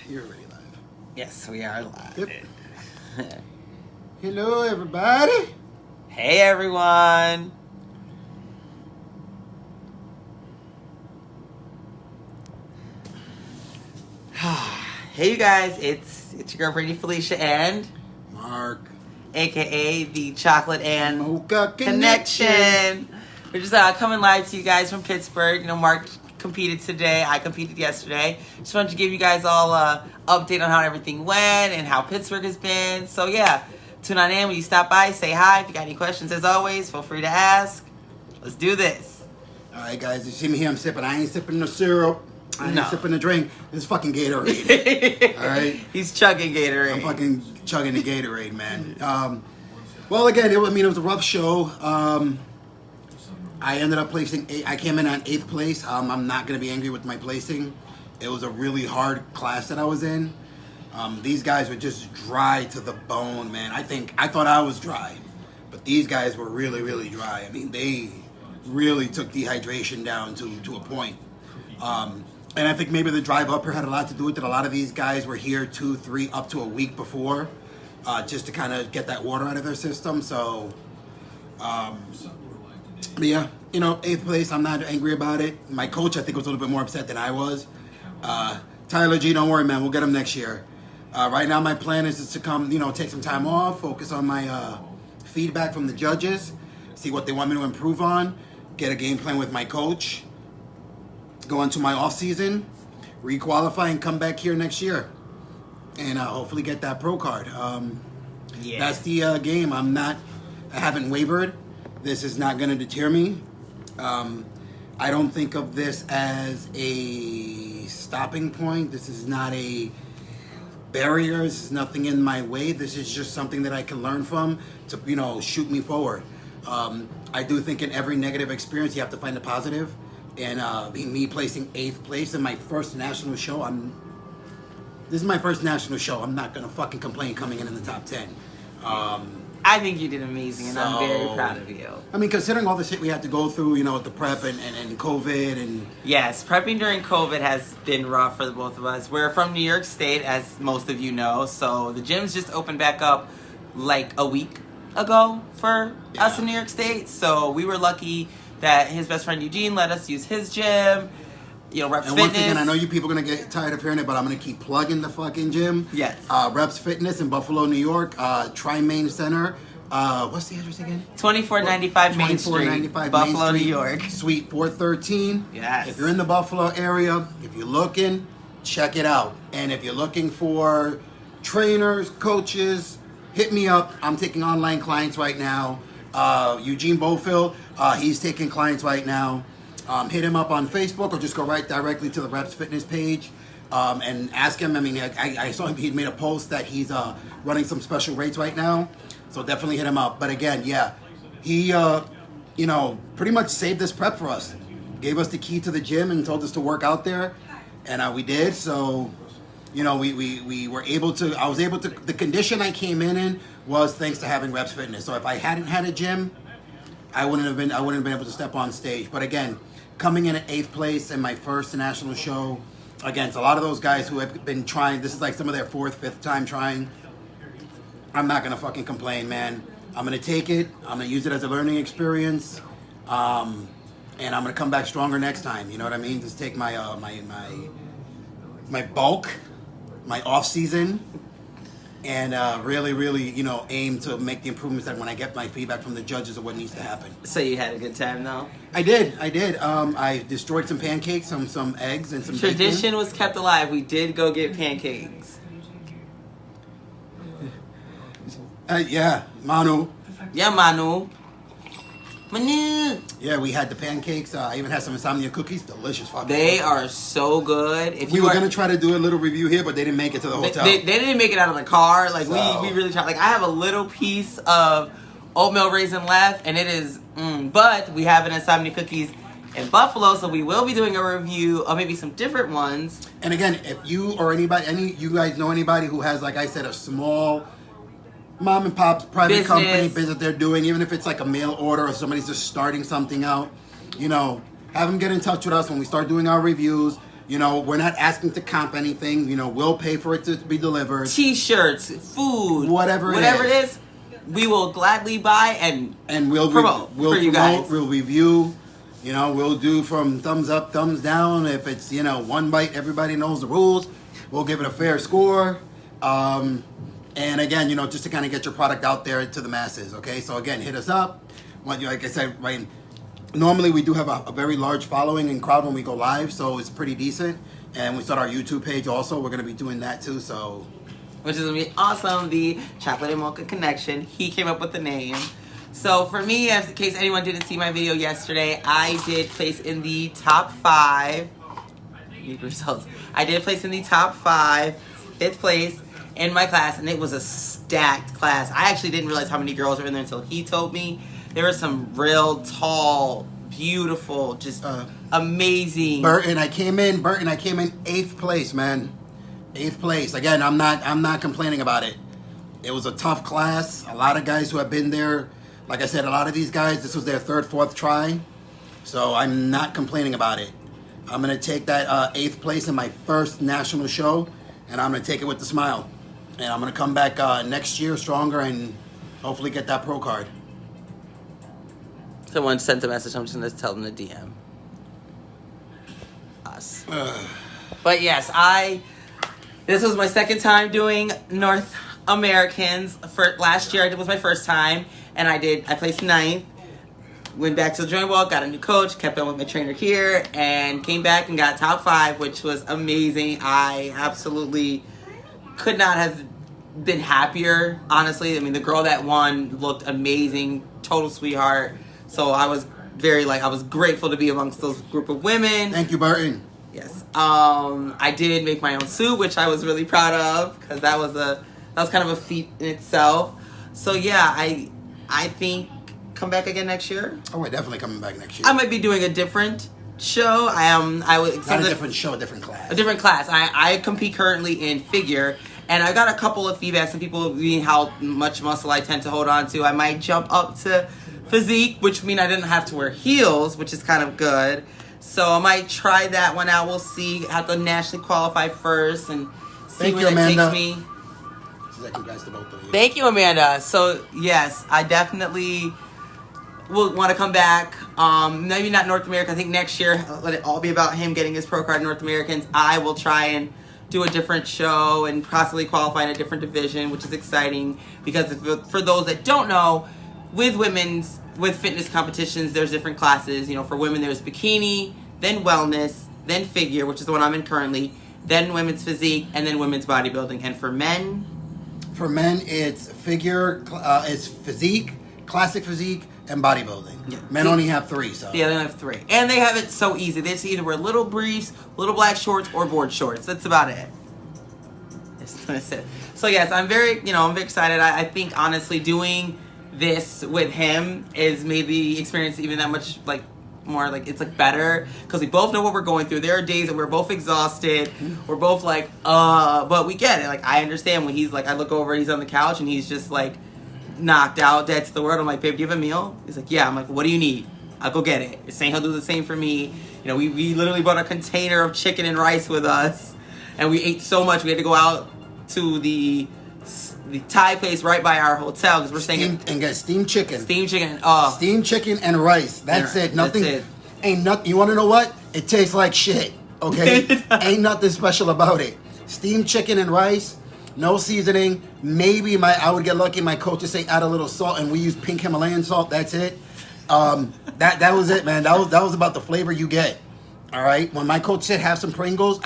You're already live. Yes, we are live. Yep. Hello, everybody. Hey, everyone. Hey, you guys. It's your girl, Brittany, Felicia, and Mark. AKA the Chocolate and Mocha Connection. We're just coming live to you guys from Pittsburgh. You know, Mark competed today. I competed yesterday. Just wanted to give you guys all an update on how everything went and how Pittsburgh has been. So, yeah, tune on in when you stop by. Say hi. If you got any questions, as always, feel free to ask. Let's do this. All right, guys. You see me here? I'm sipping. I ain't sipping no syrup. I ain't sipping a drink. This is fucking Gatorade. All right? He's chugging Gatorade. I'm fucking chugging the Gatorade, man. Well, again, it was a rough show. I ended up placing I came in on 8th place. I'm not going to be angry with my placing. It was a really hard class that I was in. These guys were just dry to the bone, man. I thought I was dry, but these guys were really, really dry. I mean, they really took dehydration down to a point. And I think maybe the drive up here had a lot to do with it. A lot of these guys were here 2, 3, up to a week before, just to kind of get that water out of their system. So, but yeah, 8th place, I'm not angry about it. My coach, I think, was a little bit more upset than I was. Tyler G, don't worry, man. We'll get him next year. Right now, my plan is just to come, take some time off, focus on my feedback from the judges, see what they want me to improve on, get a game plan with my coach, go into my off season, requalify, and come back here next year, and hopefully get that pro card. That's the game. I haven't wavered. This is not going to deter me. I don't think of this as a stopping point. This is not a barrier. This is nothing in my way. This is just something that I can learn from to, shoot me forward. I do think in every negative experience, you have to find a positive. And me placing 8th place in my first national show, this is my first national show. I'm not going to fucking complain coming in the top 10. I think you did amazing, and I'm very proud of you. I mean, considering all the shit we had to go through, with the prep and COVID and... Yes, prepping during COVID has been rough for the both of us. We're from New York State, as most of you know, so the gyms just opened back up like a week ago for us in New York State. So we were lucky that his best friend Eugene let us use his gym. Reps Fitness. Once again, I know you people are going to get tired of hearing it, but I'm going to keep plugging the fucking gym. Yes. Reps Fitness in Buffalo, New York. Tri-Main Center. What's the address again? 2495 Main Street, Buffalo, New York. Suite 413. Yes. If you're in the Buffalo area, if you're looking, check it out. And if you're looking for trainers, coaches, hit me up. I'm taking online clients right now. Eugene Bofill, he's taking clients right now. Hit him up on Facebook or just go right directly to the Reps Fitness page and ask him. I mean, I saw he'd made a post that he's running some special rates right now. So definitely hit him up. But again, he, pretty much saved this prep for us. Gave us the key to the gym and told us to work out there. And we did. So, we were able to, the condition I came in was thanks to having Reps Fitness. So if I hadn't had a gym, I wouldn't have been able to step on stage. But again, coming in at 8th place in my first national show against a lot of those guys who have been trying, this is like some of their 4th, 5th time trying. I'm not going to fucking complain, man. I'm going to take it. I'm going to use it as a learning experience. And I'm going to come back stronger next time. You know what I mean? Just take my bulk, my off season, and really, really, aim to make the improvements that when I get my feedback from the judges of what needs to happen. So you had a good time, though? I did. I destroyed some pancakes, some eggs, and some Tradition bacon. was kept alive. We did go get pancakes. Yeah, Manu. Yeah, Manu. Manu. Yeah, we had the pancakes. I even had some insomnia cookies. Delicious. They are so good. If we were going to try to do a little review here, but they didn't make it to the hotel. They didn't make it out of the car. Like, we really tried. Like, I have a little piece of oatmeal raisin left, and it is, but we have an insomnia cookies in Buffalo, so we will be doing a review of maybe some different ones. And again, if you or you guys know anybody who has, like I said, a small mom and pop's private company business they're doing, even if it's like a mail order or somebody's just starting something out, have them get in touch with us when we start doing our reviews. You know, we're not asking to comp anything. You know, we'll pay for it to be delivered. T-shirts, food, whatever it is, we will gladly buy and we'll promote we'll for you guys. We'll review. You know, we'll do from thumbs up, thumbs down. If it's, you know, one bite, everybody knows the rules. We'll give it a fair score. And again, you know, just to kind of get your product out there to the masses. Okay, so again, hit us up. Like I said, right. Normally we do have a very large following and crowd when we go live, so it's pretty decent. And we start our YouTube page also. We're gonna be doing that too. So, which is gonna be awesome. The Chocolate and Mocha Connection. He came up with the name. So for me, in case anyone didn't see my video yesterday, I did place in the top 5. Results. I did place in the top 5, 5th place in my class, and it was a stacked class. I actually didn't realize how many girls were in there until he told me. There were some real tall, beautiful, just amazing. Burton, I came in 8th place, man. 8th place. Again, I'm not complaining about it. It was a tough class. A lot of guys who have been there, like I said, a lot of these guys, this was their 3rd, 4th try. So I'm not complaining about it. I'm going to take that 8th place in my first national show, and I'm going to take it with a smile. And I'm going to come back next year stronger and hopefully get that pro card. Someone sent a message. I'm just going to tell them to DM us. But yes, this was my 2nd time doing North Americans. Last year, it was my 1st time, and I placed 9th. Went back to the joint walk, got a new coach, kept on with my trainer here, and came back and got top 5, which was amazing. I absolutely could not have been happier, honestly. I mean, the girl that won looked amazing, total sweetheart. So I was I was grateful to be amongst those group of women. Thank you, Burton. Yes. I did make my own suit, which I was really proud of, because that was kind of a feat in itself. So yeah, I think come back again next year. Oh, we're definitely coming back next year. I might be doing a different show. Not a different show, a different class. A different class. I compete currently in figure, and I got a couple of feedbacks from people being how much muscle I tend to hold on to. I might jump up to physique, which means I didn't have to wear heels, which is kind of good. So I might try that one out. We'll see. I have to nationally qualify first and see where that takes me. Congrats to both of you. Thank you, Amanda. So yes, I definitely will want to come back. Maybe not North America. I think next year, let it all be about him getting his pro card in North Americans. I will try and do a different show and possibly qualify in a different division, which is exciting because for those that don't know, with fitness competitions, there's different classes. You know, for women, there's bikini, then wellness, then figure, which is the one I'm in currently, then women's physique, and then women's bodybuilding. And for men? For men, it's figure, it's physique, classic physique, and bodybuilding. Yeah. Men only have 3, so. Yeah, they only have 3. And they have it so easy. They just either wear little briefs, little black shorts, or board shorts. That's about it. That's it. So yes, I'm very excited. I think, honestly, doing this with him is maybe experience even that much, more, it's, better. Because we both know what we're going through. There are days that we're both exhausted. We're both but we get it. I understand when he's I look over, he's on the couch, and he's just, knocked out, dead to the world. I'm like, babe, do you have a meal? He's like, yeah. I'm like, what do you need? I'll go get it. You're saying he'll do the same for me. You know, we literally brought a container of chicken and rice with us, and we ate so much we had to go out to the Thai place right by our hotel because we're staying and get steamed chicken. Steamed chicken. Steamed chicken and rice. That's it. Nothing. That's it. Ain't nothing. You want to know what? It tastes like shit. Okay. Ain't nothing special about it. Steamed chicken and rice. No seasoning. Maybe I would get lucky. My coach would say add a little salt, and we use pink Himalayan salt. That's it. That was it, man. That was about the flavor you get. All right. When my coach said have some Pringles,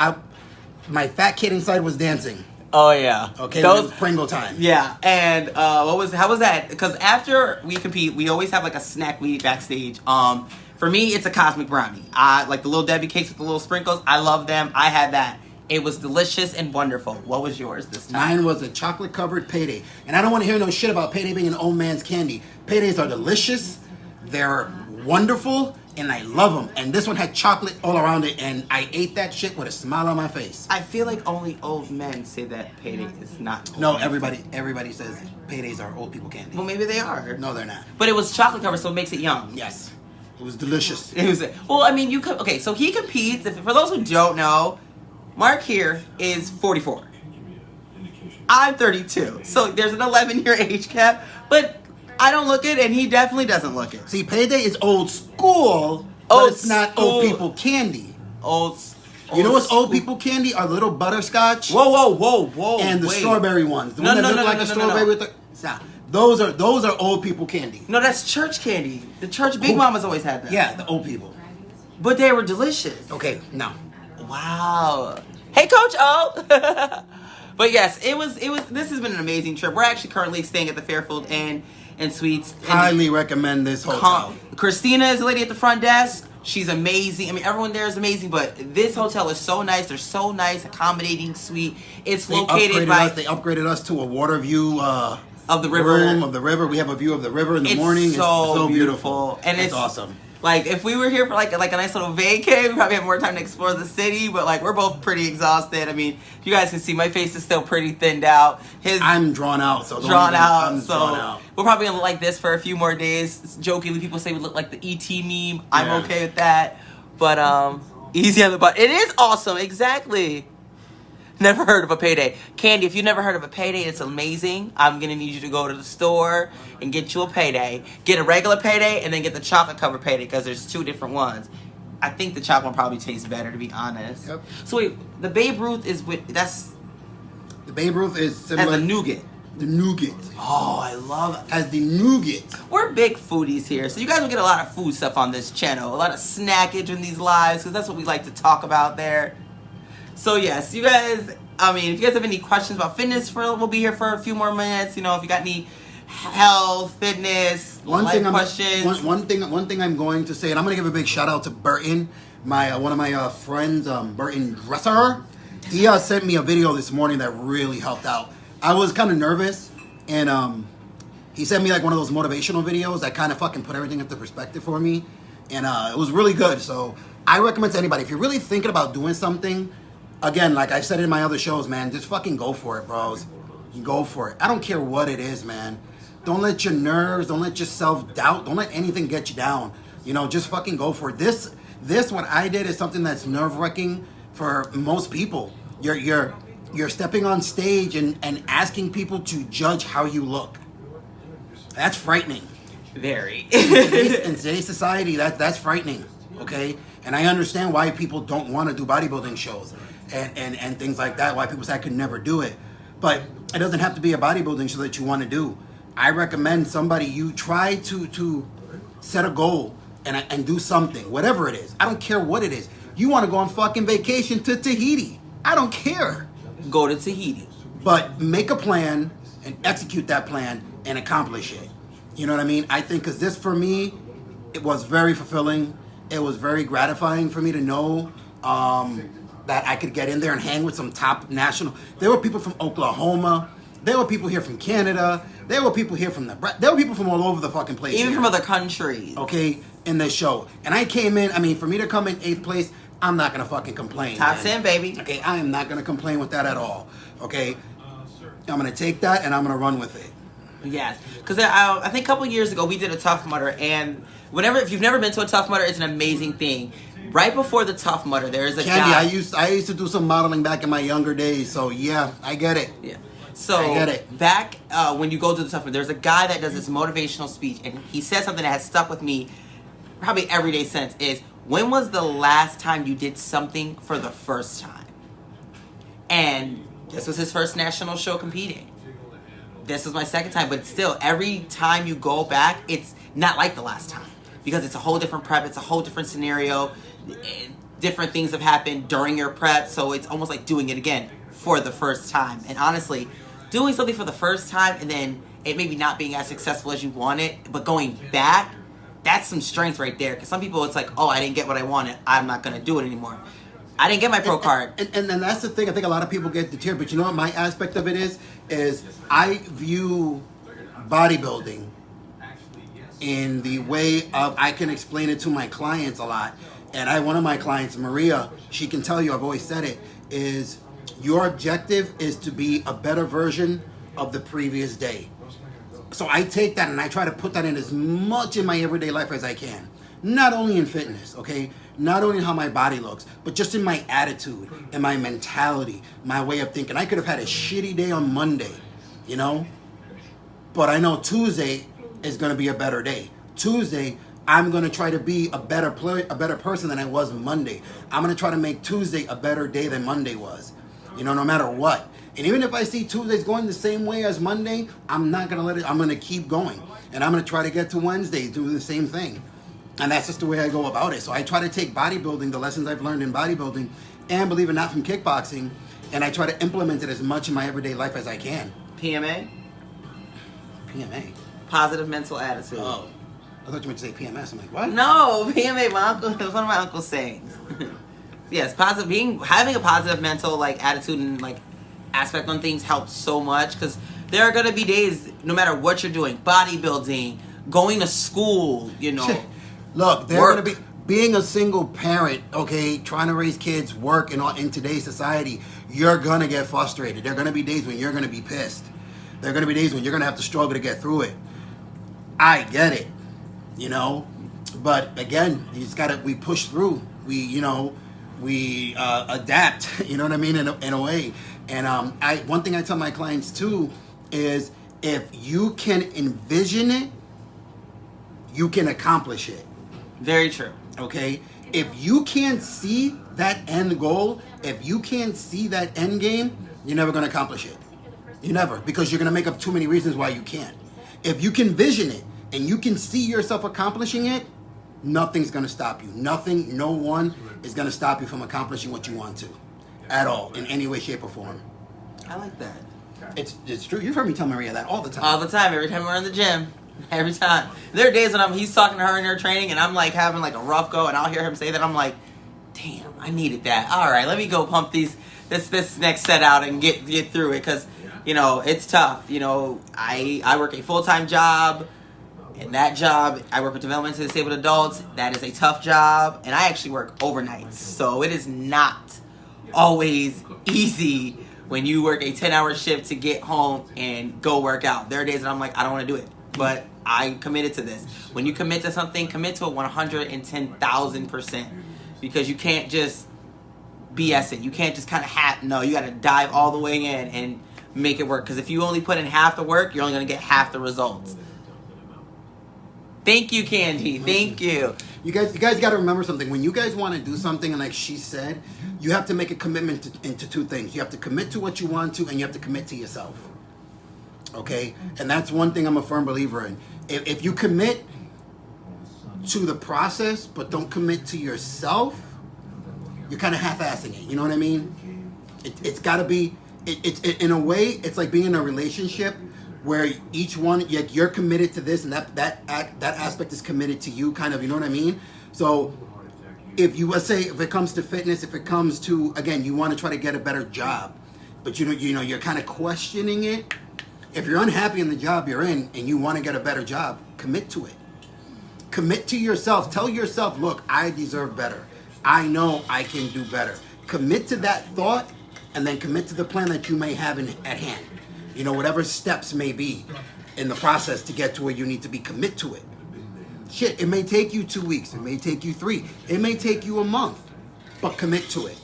my fat kid inside was dancing. Oh yeah. Okay. It was Pringle time. Yeah. And how was that? Because after we compete, we always have a snack we eat backstage. For me, it's a cosmic brownie. I like the little Debbie cakes with the little sprinkles. I love them. I had that. It was delicious and wonderful. What was yours this time? Mine was a chocolate-covered payday. And I don't want to hear no shit about payday being an old man's candy. Paydays are delicious. They're wonderful. And I love them. And this one had chocolate all around it. And I ate that shit with a smile on my face. I feel like only old men say that payday is not old. No, everybody says paydays are old people candy. Well, maybe they are. No, they're not. But it was chocolate covered, so it makes it young. Yes. It was delicious. It was, well, I mean, okay, so he competes. For those who don't know, Mark here is 44. I'm 32. So there's an 11-year age gap, but I don't look it, and he definitely doesn't look it. See, Payday is old school, but it's not old people candy. You know what's old people candy? Our little butterscotch. Whoa. And the wait. strawberry ones. The one that look like a strawberry with the... Stop. Those are old people candy. No, that's church candy. The church Big Mamas always had that. Yeah, the old people. But they were delicious. Okay, no. Wow. Hey, Coach O. But yes, it was. This has been an amazing trip. We're actually currently staying at the Fairfield Inn and Suites. Highly recommend this hotel. Christina is the lady at the front desk. She's amazing. I mean, everyone there is amazing, but this hotel is so nice. They're so nice, accommodating, sweet. It's located by... They upgraded us to a water view of the river. Room of the river. We have a view of the river in the morning. It's so beautiful. And it's awesome. Like, if we were here for like a nice little vacay, we probably have more time to explore the city, but like, we're both pretty exhausted. I mean, you guys can see my face is still pretty thinned out. I'm drawn out, so drawn out. We'll probably look like this for a few more days. Jokingly, people say we look like the ET meme. I'm okay with that. But easy on the butt. It is awesome, exactly. Never heard of a Payday. Candy, if you've never heard of a Payday, it's amazing. I'm going to need you to go to the store and get you a Payday. Get a regular Payday and then get the chocolate covered Payday because there's two different ones. I think the chocolate one probably tastes better, to be honest. Yep. So wait, the Babe Ruth is with... The Babe Ruth is similar... As a nougat. The nougat. Oh, I love it. As the nougat. We're big foodies here, so you guys will get a lot of food stuff on this channel. A lot of snackage in these lives because that's what we like to talk about there. So yes, you guys, I mean, if you guys have any questions about fitness, we'll be here for a few more minutes. You know, if you got any health, fitness, questions. One thing I'm going to say, and I'm going to give a big shout out to Burton, one of my friends, Burton Dresser. He sent me a video this morning that really helped out. I was kind of nervous, and he sent me like one of those motivational videos that kind of fucking put everything into perspective for me, and it was really good. So I recommend to anybody, if you're really thinking about doing something, again, like I said in my other shows, man, just fucking go for it, bros. You go for it. I don't care what it is, man. Don't let your nerves, don't let your self-doubt, don't let anything get you down. You know, just fucking go for it. This what I did is something that's nerve-wracking for most people. You're stepping on stage and asking people to judge how you look. That's frightening. Very. In today's society, that's frightening, okay? And I understand why people don't want to do bodybuilding shows and things like that, why people say I could never do it. But it doesn't have to be a bodybuilding show that you want to do. I recommend somebody, you try to set a goal and do something, whatever it is. I don't care what it is. You want to go on fucking vacation to Tahiti. I don't care. Go to Tahiti. But make a plan and execute that plan and accomplish it. You know what I mean? I think because this, for me, it was very fulfilling. It was very gratifying for me to know that I could get in there and hang with some top national. There were people from Oklahoma. There were people here from Canada. There were people here from there were people from all over the fucking place. Even here, from other countries. Okay, in this show. And I came in, I mean, for me to come in 8th place, I'm not going to fucking complain. Top 10, baby. Okay, I am not going to complain with that at all. Okay, I'm going to take that and I'm going to run with it. Yes, because I think a couple years ago we did a Tough Mudder, and if you've never been to a Tough Mudder, it's an amazing thing. Right before the Tough Mudder, there is a guy. I used to do some modeling back in my younger days, so yeah, I get it. Yeah. So I get it. Back when you go to the Tough Mudder, there's a guy that does this motivational speech, and he said something that has stuck with me probably every day since. Is when was the last time you did something for the first time? And this was his first national show competing. This was my second time, but still, every time you go back, it's not like the last time. Because it's a whole different prep, it's a whole different scenario. Different things have happened during your prep, so it's almost like doing it again for the first time. And honestly, doing something for the first time and then it maybe not being as successful as you wanted, but going back, that's some strength right there. Because some people, it's like, oh, I didn't get what I wanted, I'm not going to do it anymore. I didn't get my pro card. And that's the thing. I think a lot of people get deterred. But you know what my aspect of it is I view bodybuilding in the way of I can explain it to my clients a lot. And one of my clients, Maria, she can tell you, I've always said it, is your objective is to be a better version of the previous day. So I take that and I try to put that in as much in my everyday life as I can. Not only in fitness, okay? Not only in how my body looks, but just in my attitude and my mentality, my way of thinking. I could have had a shitty day on Monday, you know? But I know Tuesday is going to be a better day. Tuesday, I'm going to try to be a better person than I was Monday. I'm going to try to make Tuesday a better day than Monday was, you know, no matter what. And even if I see Tuesdays going the same way as Monday, I'm not going to let it, I'm going to keep going. And I'm going to try to get to Wednesday, do the same thing. And that's just the way I go about it. So I try to take bodybuilding, the lessons I've learned in bodybuilding, and believe it or not from kickboxing, and I try to implement it as much in my everyday life as I can. PMA? PMA? Positive mental attitude. Oh. I thought you meant to say PMS. I'm like, what? No, PMA, my uncle, it was one of my uncle's sayings. Yes, having a positive mental like attitude and like aspect on things helps so much, because there are going to be days, no matter what you're doing, bodybuilding, going to school, you know. Look, they're going to be being a single parent, okay, trying to raise kids, work, and in today's society, you're going to get frustrated. There are going to be days when you're going to be pissed. There are going to be days when you're going to have to struggle to get through it. I get it, you know, but again, we push through. We adapt, you know what I mean, in a way. And one thing I tell my clients too is if you can envision it, you can accomplish it. Very true. Okay? If you can't see that end goal, if you can't see that end game, you're never going to accomplish it. You never, because you're going to make up too many reasons why you can't. If you can vision it and you can see yourself accomplishing it, nothing's going to stop you. Nothing, no one is going to stop you from accomplishing what you want to at all, in any way, shape, or form. I like that. It's true. You've heard me tell Maria that all the time. All the time. Every time we're in the gym. Every time. There are days when he's talking to her in her training and I'm like having like a rough go, and I'll hear him say that. I'm like, damn, I needed that. All right, let me go pump this next set out and get through it, because, you know, it's tough. You know, I work a full-time job. In that job, I work with developmentally disabled adults. That is a tough job. And I actually work overnights. So it is not always easy when you work a 10-hour shift to get home and go work out. There are days that I'm like, I don't want to do it. But I'm committed to this. When you commit to something, commit to it 110,000%. Because you can't just BS it. You can't just kind of no, you got to dive all the way in and make it work. Because if you only put in half the work, you're only going to get half the results. Thank you, Candy. Thank you. You guys got to remember something. When you guys want to do something, and like she said, you have to make a commitment into two things. You have to commit to what you want to, and you have to commit to yourself. Okay? And that's one thing I'm a firm believer in. If you commit to the process, but don't commit to yourself, you're kind of half-assing it. You know what I mean? It's got to be, in a way, it's like being in a relationship where each one, you're committed to this, and that aspect is committed to you, kind of, you know what I mean? So if you, let's say, if it comes to fitness, if it comes to, again, you want to try to get a better job, but you know, you're kind of questioning it. If you're unhappy in the job you're in and you want to get a better job, commit to it. Commit to yourself. Tell yourself, look, I deserve better. I know I can do better. Commit to that thought, and then commit to the plan that you may have at hand. You know, whatever steps may be in the process to get to where you need to be, commit to it. Shit, it may take you 2 weeks. It may take you 3. It may take you a month. But commit to it.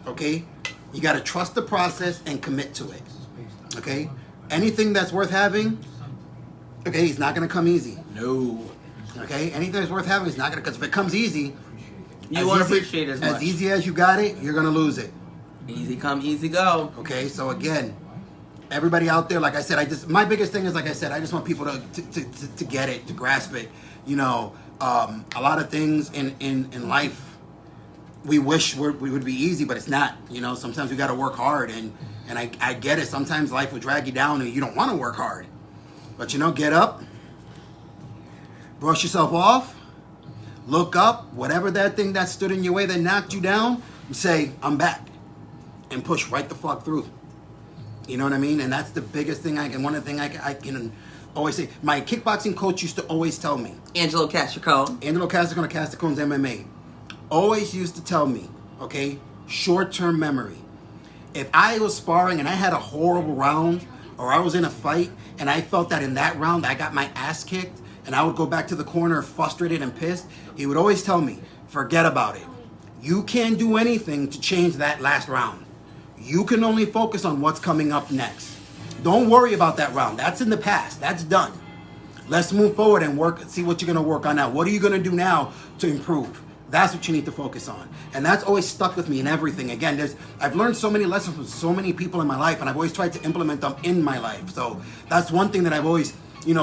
Okay? You got to trust the process and commit to it. Okay? Anything that's worth having, okay, it's not going to come easy. No. Okay? Anything that's worth having is not going to, because if it comes easy, you won't appreciate it as much. As easy as you got it, you're going to lose it. Easy come, easy go. Okay? So again, everybody out there, like I said, my biggest thing is, like I said, I just want people to get it, to grasp it. You know, a lot of things in life, we wish we would be easy, but it's not. You know, sometimes we got to work hard, and I get it. Sometimes life will drag you down, and you don't want to work hard. But, you know, get up, brush yourself off, look up, whatever that thing that stood in your way that knocked you down, say, I'm back, and push right the fuck through. You know what I mean? And that's the biggest thing one of the things I can always say. My kickboxing coach used to always tell me. Angelo Castricone. Angelo Castricone of Castricone's MMA. Always used to tell me, okay, short-term memory. If I was sparring and I had a horrible round, or I was in a fight and I felt that in that round I got my ass kicked, and I would go back to the corner frustrated and pissed, he would always tell me, forget about it. You can't do anything to change that last round. You can only focus on what's coming up next. Don't worry about that round. That's in the past. That's done. Let's move forward and see what you're going to work on now. What are you going to do now to improve? That's what you need to focus on. And that's always stuck with me in everything. Again, I've learned so many lessons from so many people in my life, and I've always tried to implement them in my life. So that's one thing that I've always,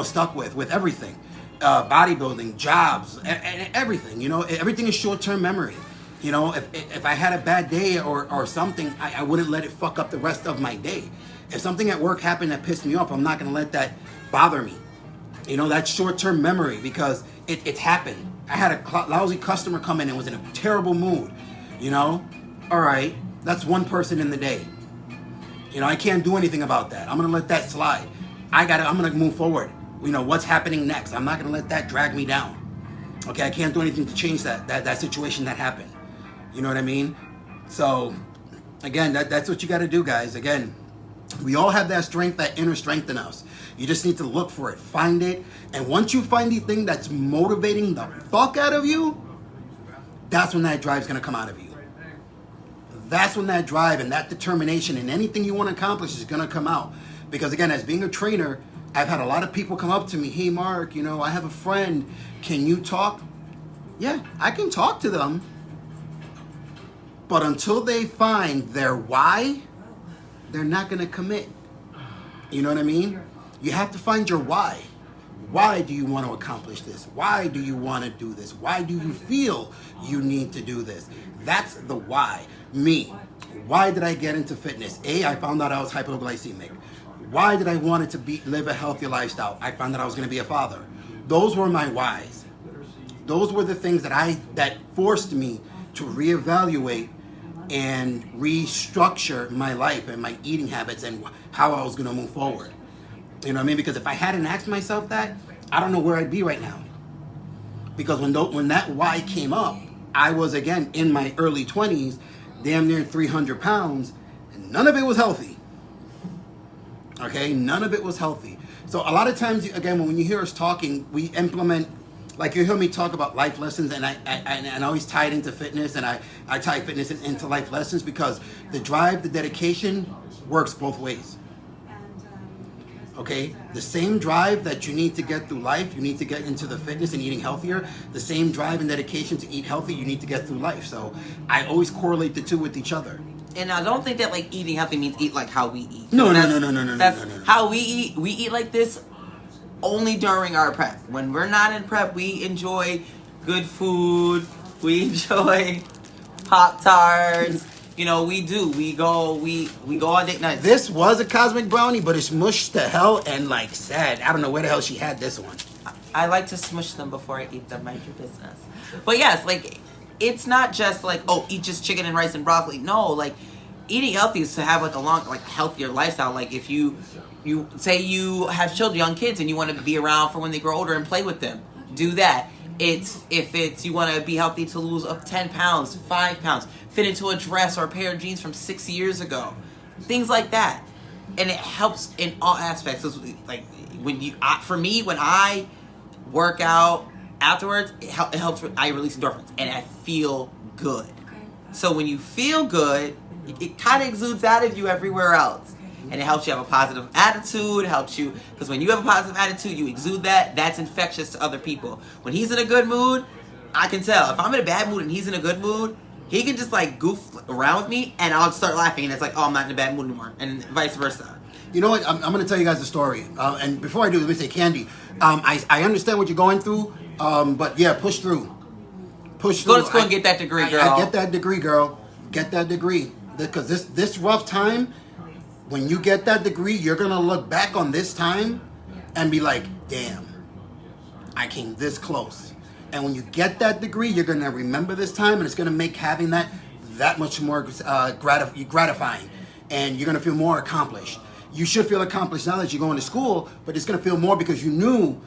stuck with everything. Bodybuilding, jobs, and everything. Everything is short-term memory. If I had a bad day or something, I wouldn't let it fuck up the rest of my day. If something at work happened that pissed me off, I'm not going to let that bother me. That's short-term memory because it happened. I had a lousy customer come in and was in a terrible mood. All right, that's one person in the day. I can't do anything about that. I'm going to let that slide. I'm going to move forward. What's happening next? I'm not going to let that drag me down. Okay, I can't do anything to change that situation that happened. You know what I mean? So, again, that's what you got to do, guys. Again, we all have that strength, that inner strength in us. You just need to look for it, find it. And once you find the thing that's motivating the fuck out of you, that's when that drive's going to come out of you. That's when that drive and that determination and anything you want to accomplish is going to come out. Because, again, as being a trainer, I've had a lot of people come up to me, hey, Mark, I have a friend. Can you talk? Yeah, I can talk to them. But until they find their why, they're not going to commit. You know what I mean? You have to find your why. Why do you want to accomplish this? Why do you want to do this? Why do you feel you need to do this? That's the why. Me. Why did I get into fitness? I found out I was hypoglycemic. Why did I want to live a healthy lifestyle? I found out I was going to be a father. Those were my whys. Those were the things that forced me to reevaluate and restructure my life and my eating habits and how I was going to move forward. You know what I mean? Because if I hadn't asked myself that, I don't know where I'd be right now. Because when that why came up, I was, again, in my early 20s, damn near 300 pounds, and none of it was healthy. Okay? None of it was healthy. So a lot of times, again, when you hear us talking, we implement, like you hear me talk about life lessons, and I always tie it into fitness, and I tie fitness into life lessons because the drive, the dedication works both ways. Okay? The same drive that you need to get through life, you need to get into the fitness and eating healthier. The same drive and dedication to eat healthy, you need to get through life. So I always correlate the two with each other. And I don't think that like eating healthy means eat like how we eat. No. That's how we eat. We eat like this only during our prep. When we're not in prep, we enjoy good food. We enjoy Pop-Tarts. We do. We go on date nights. This was a cosmic brownie, but it's mushed to hell and like sad. I don't know where the hell she had this one. I like to smush them before I eat them. Mind your business. But yes, like it's not just like, eat just chicken and rice and broccoli. No, like eating healthy is to have like a long, like healthier lifestyle. Like if you say you have children, young kids, and you want to be around for when they grow older and play with them, do that. If you want to be healthy to lose up 10 pounds, 5 pounds, fit into a dress or a pair of jeans from 6 years ago, things like that, and it helps in all aspects. So, like for me, when I work out afterwards, it helps. I release endorphins and I feel good. So when you feel good, it kind of exudes out of you everywhere else. And it helps you have a positive attitude. It helps you, because when you have a positive attitude, you exude that. That's infectious to other people. When he's in a good mood, I can tell. If I'm in a bad mood and he's in a good mood, he can just like goof around with me and I'll start laughing. And it's like, I'm not in a bad mood anymore. And vice versa. You know what? I'm going to tell you guys a story. And before I do, let me say, Candy, I understand what you're going through. But yeah, push through. Push through. Go to school and get that degree, girl. I get that degree, girl. Get that degree. Because this rough time, when you get that degree, you're going to look back on this time and be like, damn, I came this close. And when you get that degree, you're going to remember this time, and it's going to make having that much more gratifying. And you're going to feel more accomplished. You should feel accomplished now that you're going to school, but it's going to feel more because you knew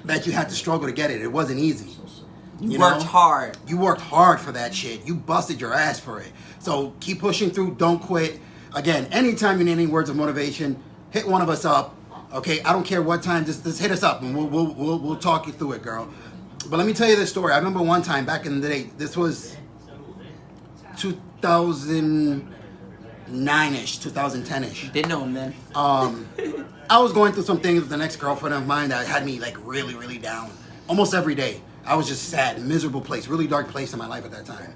that you had to struggle to get it. It wasn't easy. You worked hard. You worked hard for that shit. You busted your ass for it. So keep pushing through. Don't quit. Again, anytime you need any words of motivation, hit one of us up. Okay, I don't care what time. Just hit us up and we'll talk you through it, girl. But let me tell you this story. I remember one time back in the day. This was 2009-ish, 2010-ish. Didn't know him then. I was going through some things with an ex-girlfriend of mine that had me like really, really down. Almost every day. I was just sad, miserable place, really dark place in my life at that time.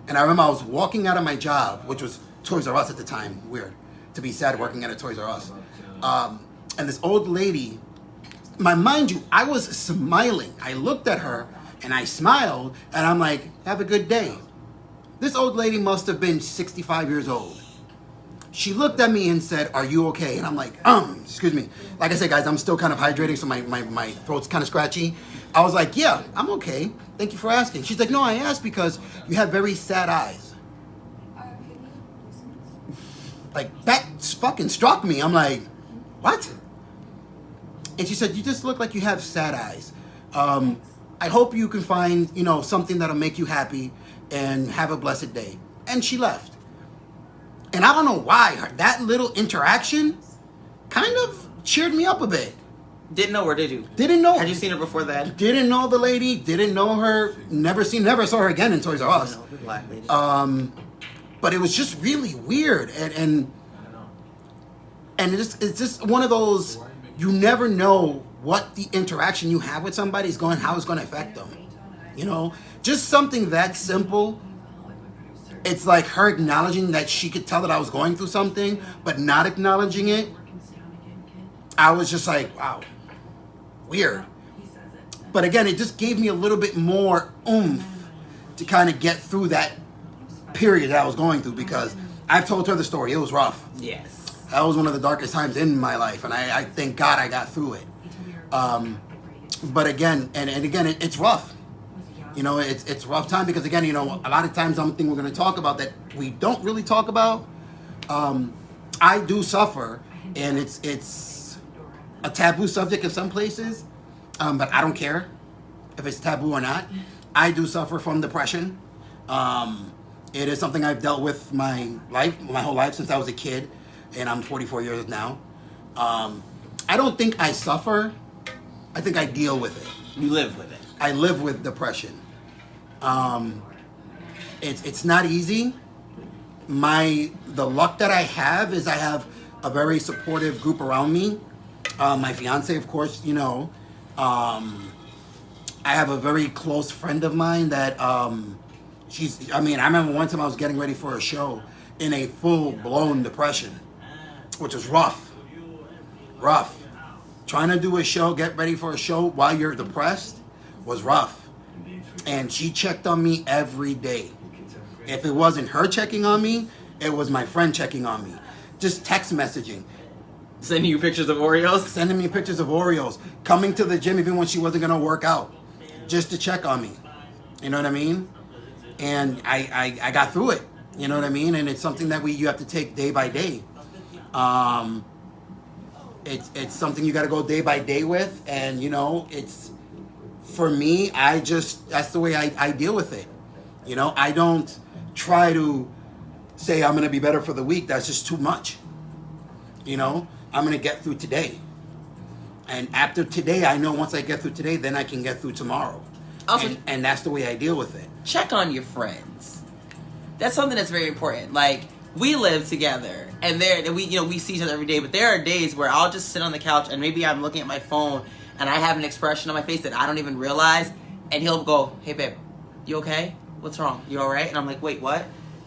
And I remember I was walking out of my job, which was Toys R Us at the time. Weird to be sad working at a Toys R Us. And this old lady, mind you, I was smiling. I looked at her and I smiled and I'm like, have a good day. This old lady must have been 65 years old. She looked at me and said, are you okay? And I'm like, excuse me. Like I said, guys, I'm still kind of hydrating, so my throat's kind of scratchy. I was like, yeah, I'm okay. Thank you for asking. She's like, no, I asked because you have very sad eyes. Like, that fucking struck me. I'm like, what? And she said, you just look like you have sad eyes. I hope you can find, something that'll make you happy and have a blessed day. And she left. And I don't know why, that little interaction kind of cheered me up a bit. Didn't know her, did you? Didn't know. Had you seen her before that? Didn't know the lady, didn't know her, never saw her again in Toys R Us. The black lady. But it was just really weird. And it's just one of those, you never know what the interaction you have with somebody is how it's going to affect them. Just something that simple. It's like her acknowledging that she could tell that I was going through something, but not acknowledging it. I was just like, wow, weird. But again, it just gave me a little bit more oomph to kind of get through that period that I was going through, because I've told her the story. It was rough. Yes. That was one of the darkest times in my life, and I thank God I got through it. But again, and again, it's rough. It's a rough time because, again, a lot of times something we're going to talk about that we don't really talk about. I do suffer, and it's a taboo subject in some places, but I don't care if it's taboo or not. I do suffer from depression. It is something I've dealt with my whole life since I was a kid, and I'm 44 years now. I don't think I suffer. I think I deal with it. You live with it. I live with depression. It's not easy. The luck that I have is I have a very supportive group around me. My fiance, of course, I have a very close friend of mine that I remember one time I was getting ready for a show in a full-blown depression, which was rough. Trying to do a show, get ready for a show while you're depressed was rough. And she checked on me every day. If it wasn't her checking on me, it was my friend checking on me. Just text messaging. Sending you pictures of Oreos? Sending me pictures of Oreos. Coming to the gym even when she wasn't going to work out. Just to check on me. You know what I mean? And I got through it. You know what I mean? And it's something that you have to take day by day. It's something you got to go day by day with. And, it's... For me, that's the way I deal with it. I don't try to say I'm going to be better for the week. That's just too much. I'm going to get through today. And after today, I know once I get through today, then I can get through tomorrow. Also, and that's the way I deal with it. Check on your friends. That's something that's very important. Like, we live together, and we see each other every day, but there are days where I'll just sit on the couch, and maybe I'm looking at my phone, and I have an expression on my face that I don't even realize, and he'll go, hey babe, you okay? What's wrong? You alright? And I'm like, wait, what?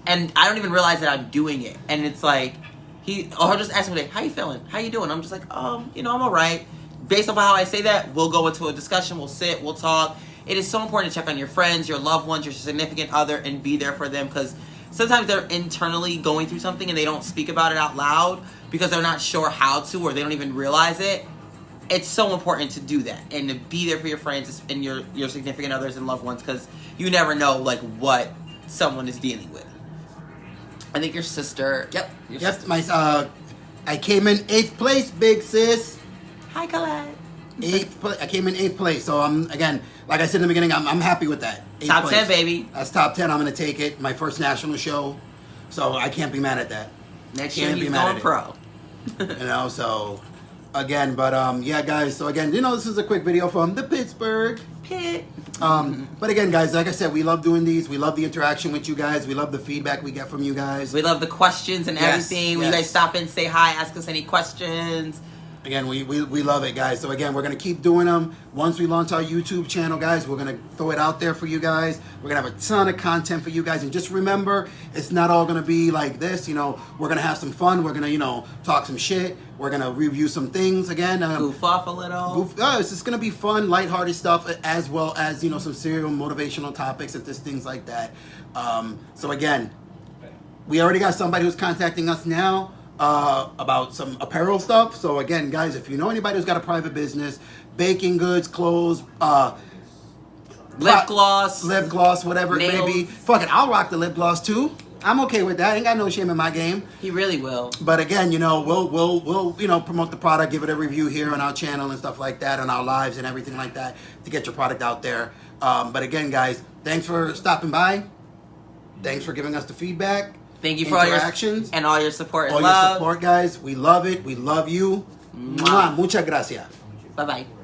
And I don't even realize that I'm doing it. And it's like, he'll just ask me, how you feeling? How you doing? I'm just like, I'm alright. Based on how I say that, we'll go into a discussion, we'll sit, we'll talk. It is so important to check on your friends, your loved ones, your significant other, and be there for them, because sometimes they're internally going through something and they don't speak about it out loud because they're not sure how to, or they don't even realize it. It's so important to do that and to be there for your friends and your significant others and loved ones, because you never know what someone is dealing with. I think your sister. Yep. Sister. I came in 8th place, big sis. Hi, Colette. I came in 8th place, so I'm, again, like I said in the beginning, I'm happy with that. Top 10, baby. That's top 10. I'm gonna take it. My first national show, so I can't be mad at that. Next year he's going pro. So again, but yeah, guys. So again, this is a quick video from the Pittsburgh Pit. But again, guys, like I said, we love doing these. We love the interaction with you guys. We love the feedback we get from you guys. We love the questions and everything. When you guys stop in, say hi, ask us any questions. Again, we love it, guys. So again, we're going to keep doing them. Once we launch our YouTube channel, guys, we're going to throw it out there for you guys. We're going to have a ton of content for you guys. And just remember, it's not all going to be like this. We're going to have some fun. We're going to, talk some shit. We're going to review some things again. Goof off a little. It's just going to be fun, lighthearted stuff, as well as, some serial motivational topics and just things like that. So again, we already got somebody who's contacting us now. About some apparel stuff. So again, guys, if you know anybody who's got a private business, baking goods, clothes, lip gloss, whatever nails. It may be. Fuck it, I'll rock the lip gloss too. I'm okay with that. Ain't got no shame in my game. He really will. But again, we'll promote the product, give it a review here on our channel and stuff like that, on our lives and everything like that to get your product out there. But again, guys, thanks for stopping by. Thanks for giving us the feedback. Thank you for all your actions and all your support and love. All your support, guys. We love it. We love you. Mwah. Muchas gracias. Bye-bye.